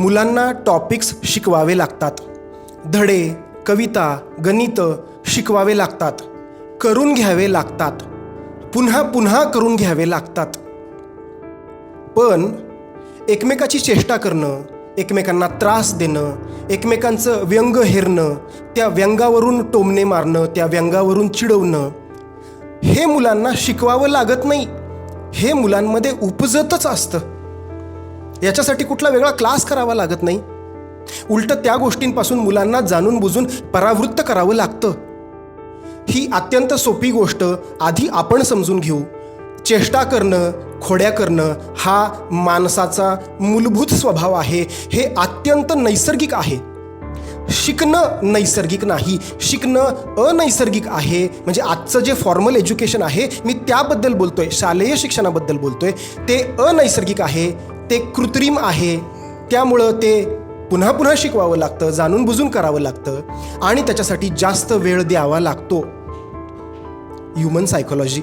मुलांना टॉपिक्स शिकवावे लागतात, धडे, कविता, गणित शिकवावे लागतात, करून घ्यावे लागतात, पुन्हा पुन्हा करून घ्यावे लागतात. पण एकमेकाची चेष्टा करणं, एकमेकांना त्रास देणं, एकमेकांचं व्यंग हेरणं, त्या व्यंगावरून टोमणे मारणं, त्या व्यंगावरून चिडवणं, हे मुलांना शिकवावं लागत नाही. हे मुलांमध्ये उपजतच असतं. याच्यासाठी कुठला वेगळा क्लास करावा लागत नाही. उलटं त्या गोष्टींपासून मुलांना जाणून बुजून परावृत्त करावं लागतं. ही अत्यंत सोपी गोष्ट आधी आपण समजून घेऊ. चेष्टा करणं, खोड्या करणं हा माणसाचा मूलभूत स्वभाव आहे. हे अत्यंत नैसर्गिक आहे. शिकणं नैसर्गिक नाही, शिकणं अनैसर्गिक आहे. म्हणजे आजचं जे फॉर्मल एज्युकेशन आहे, मी त्याबद्दल बोलतोय, शालेय शिक्षणाबद्दल बोलतोय. ते अनैसर्गिक आहे, ते कृत्रिम आहे. त्यामुळं ते पुन्हा पुन्हा शिकवावं लागतं, जाणून बुजून करावं लागतं आणि त्याच्यासाठी जास्त वेळ द्यावा लागतो. Human psychology